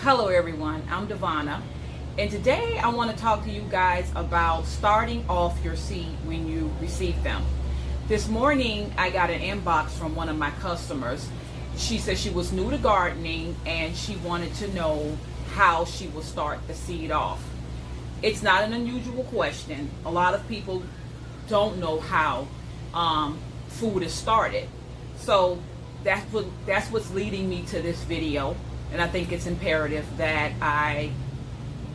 Hello everyone, I'm Devonna, and today I want to talk to you guys about starting off your seed when you receive them. This morning I got an inbox from one of my customers. She said she was new to gardening and she wanted to know how she will start the seed off. It's not an unusual question. A lot of people don't know how food is started. So that's what's leading me to this video. And I think it's imperative that I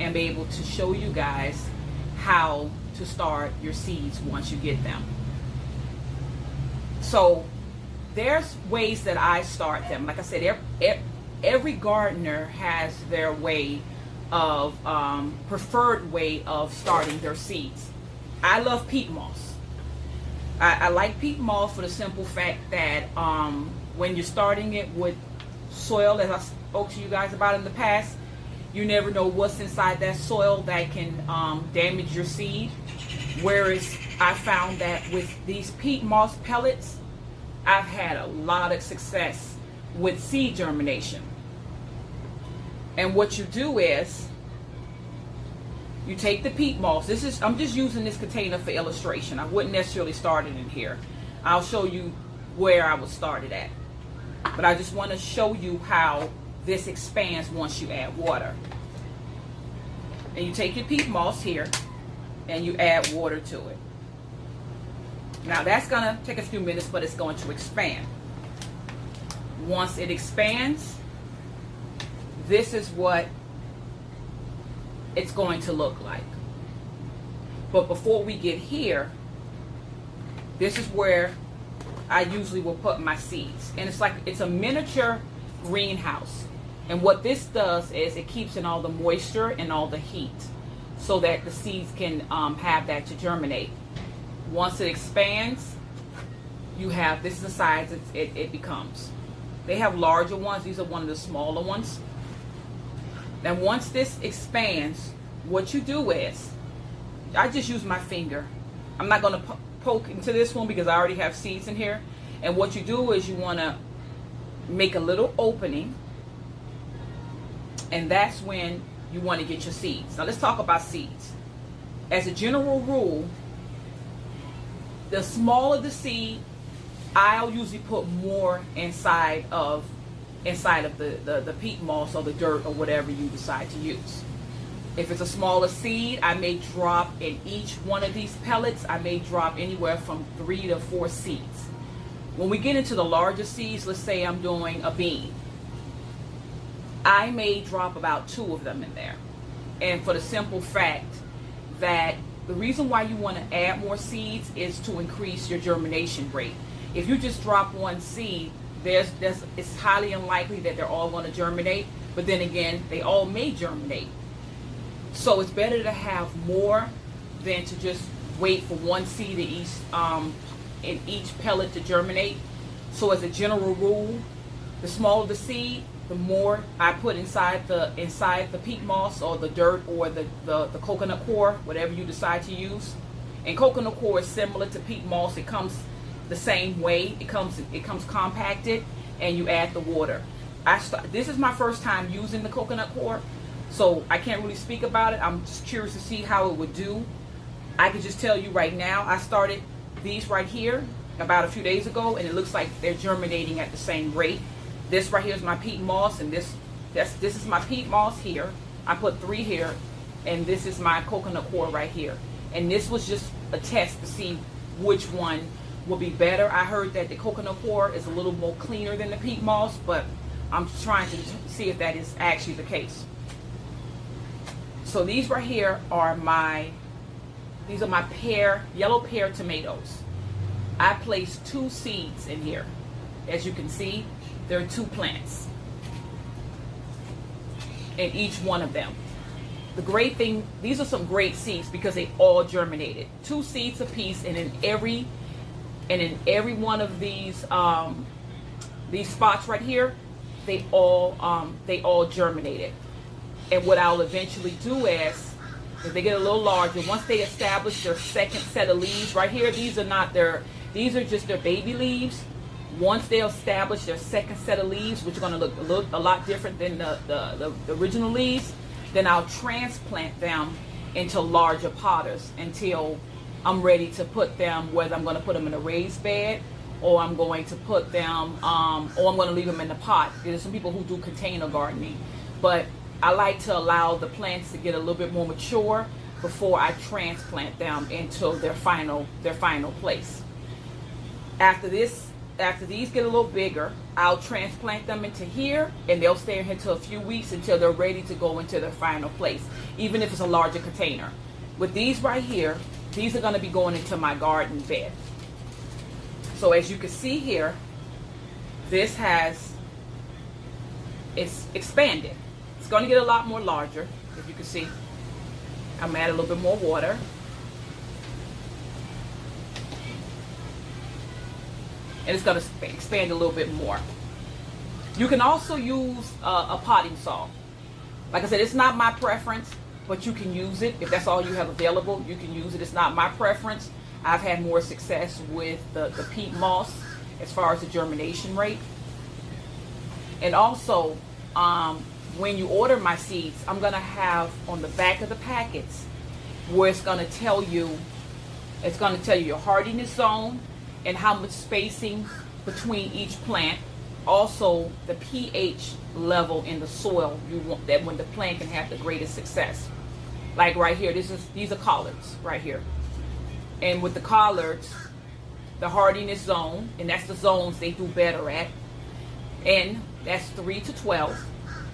am able to show you guys how to start your seeds once you get them. So there's ways that I start them. Like I said, every gardener has their way of preferred way of starting their seeds. I love peat moss. I like peat moss for the simple fact that when you're starting it with soil, as I spoke to you guys about in the past, you never know what's inside that soil that can damage your seed. Whereas I found that with these peat moss pellets, I've had a lot of success with seed germination. And what you do is you take the peat moss. I'm just using this container for illustration. I wouldn't necessarily start it in here. I'll show you where I would start it at. But I just want to show you how this expands once you add water. And you take your peat moss here and you add water to it. Now that's going to take a few minutes, but it's going to expand. Once it expands, this is what it's going to look like. But before we get here, this is where I usually will put my seeds. And it's a miniature greenhouse. And what this does is it keeps in all the moisture and all the heat so that the seeds can have that to germinate. Once it expands, this is the size it becomes. They have larger ones. These are one of the smaller ones. Now once this expands, what you do is, I just use my finger. I'm not going to poke into this one because I already have seeds in here. And what you do is you want to make a little opening, and that's when you want to get your seeds. Now let's talk about seeds. As a general rule, the smaller the seed, I'll usually put more inside of the peat moss or the dirt or whatever you decide to use. If it's a smaller seed, I may drop in each one of these pellets, I may drop anywhere from 3 to 4 seeds. When we get into the larger seeds, let's say I'm doing a bean, I may drop about 2 of them in there. And for the simple fact that the reason why you want to add more seeds is to increase your germination rate. If you just drop one seed, it's highly unlikely that they're all going to germinate. But then again, they all may germinate. So it's better to have more than to just wait for one seed in each pellet to germinate. So as a general rule, the smaller the seed, the more I put inside the peat moss or the dirt or the coconut coir, whatever you decide to use. And coconut coir is similar to peat moss. It comes the same way. It comes compacted, and you add the water. This is my first time using the coconut coir, so I can't really speak about it. I'm just curious to see how it would do. I can just tell you right now, I started these right here about a few days ago, and it looks like they're germinating at the same rate. This right here is my peat moss, and this is my peat moss here. I put 3 here, and this is my coconut coir right here. And this was just a test to see which one will be better. I heard that the coconut coir is a little more cleaner than the peat moss, but I'm trying to see if that is actually the case. So these right here are my yellow pear tomatoes. I placed 2 seeds in here. As you can see, there are 2 plants in each one of them. The great thing, these are some great seeds because they all germinated. 2 seeds apiece, and in every one of these spots right here, they all germinated. And what I'll eventually do is, if they get a little larger, once they establish their second set of leaves right here, these are just their baby leaves. Once they establish their second set of leaves, which are going to look a lot different than the original leaves, then I'll transplant them into larger potters until I'm ready to put them, whether I'm going to put them in a raised bed, or I'm going to put them, or I'm going to leave them in the pot. There's some people who do container gardening, but I like to allow the plants to get a little bit more mature before I transplant them into their final place. After these get a little bigger, I'll transplant them into here, and they'll stay in here until a few weeks until they're ready to go into their final place, even if it's a larger container. With these right here, these are going to be going into my garden bed. So as you can see here, it's expanded. It's going to get a lot more larger, as you can see. I'm adding a little bit more water. And it's going to expand a little bit more. You can also use a potting saw. Like I said, it's not my preference, but you can use it. If that's all you have available, you can use it. It's not my preference. I've had more success with the peat moss as far as the germination rate. And also, when you order my seeds, I'm going to have on the back of the packets where it's going to tell you your hardiness zone and how much spacing between each plant. Also, the pH level in the soil you want, that when the plant can have the greatest success. Like right here, these are collards right here. And with the collards, the hardiness zone, and that's the zones they do better at, and that's 3 to 12.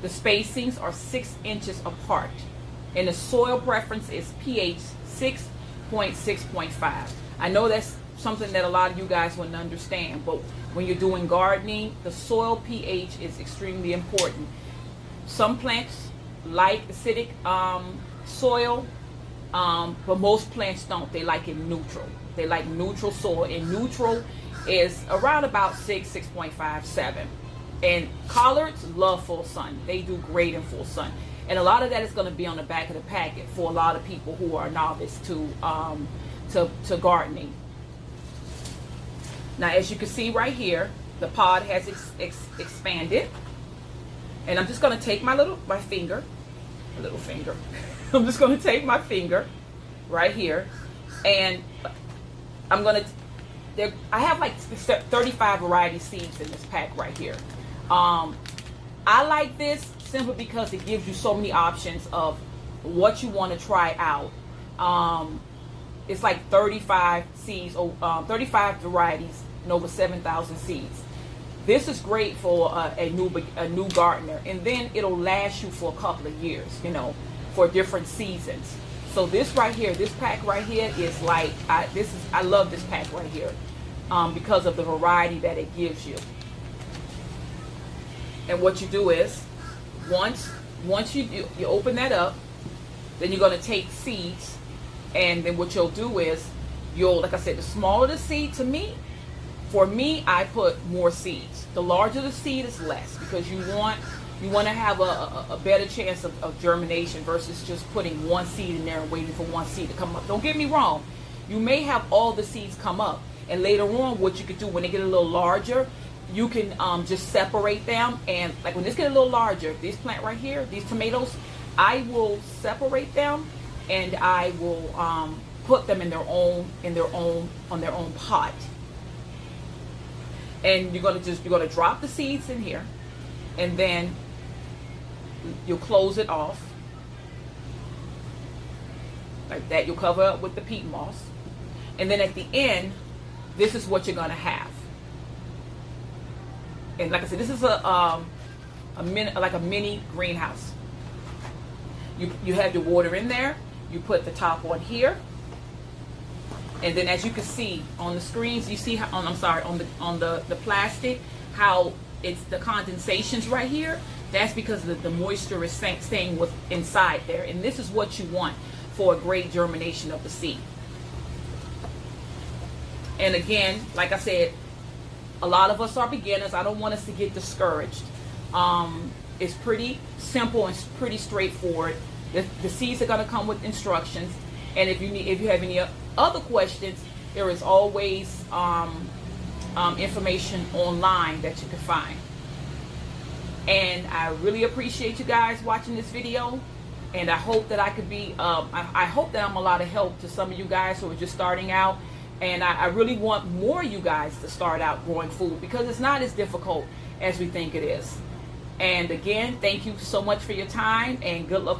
The spacings are 6 inches apart. And the soil preference is pH 6.6.5. I know that's something that a lot of you guys wouldn't understand, but when you're doing gardening, the soil pH is extremely important. Some plants like acidic soil, but most plants don't. They like it neutral. They like neutral soil, and neutral is around about 6.5, 7. And collards love full sun. They do great in full sun. And a lot of that is going to be on the back of the packet for a lot of people who are novice to gardening. Now, as you can see right here, the pod has expanded. And I'm just going to take my little finger. I'm just going to take my finger right here, and I'm going to, I have like 35 variety seeds in this pack right here. I like this simply because it gives you so many options of what you want to try out. It's like 35 seeds, 35 varieties, and over 7,000 seeds. This is great for a new gardener, and then it'll last you for a couple of years, for different seasons. So this right here, this pack right here is like, I love this pack right here because of the variety that it gives you. And what you do is, once you open that up, then you're going to take seeds, and then what you'll do is, like I said, the smaller the seed for me, I put more seeds. The larger the seed is less, because you want to have a better chance of germination versus just putting one seed in there and waiting for one seed to come up. Don't get me wrong. You may have all the seeds come up, and later on what you could do when they get a little larger, you can just separate them. And like when this get a little larger, this plant right here, these tomatoes, I will separate them, and I will put them on their own pot. And you're gonna drop the seeds in here, and then you'll close it off like that. You'll cover up with the peat moss, and then at the end, this is what you're gonna have. And like I said, this is a mini greenhouse. You have your water in there. You put the top on here, and then as you can see on the screens, you see how on the plastic, how it's the condensations right here. That's because the moisture is staying inside there, and this is what you want for a great germination of the seed. And again, like I said, a lot of us are beginners. I don't want us to get discouraged. It's pretty simple and pretty straightforward. The seeds are going to come with instructions, and if you have any other questions, there is always information online that you can find. And I really appreciate you guys watching this video. And I hope that I could be, I hope that I'm a lot of help to some of you guys who are just starting out. And I really want more of you guys to start out growing food, because it's not as difficult as we think it is. And again, thank you so much for your time, and good luck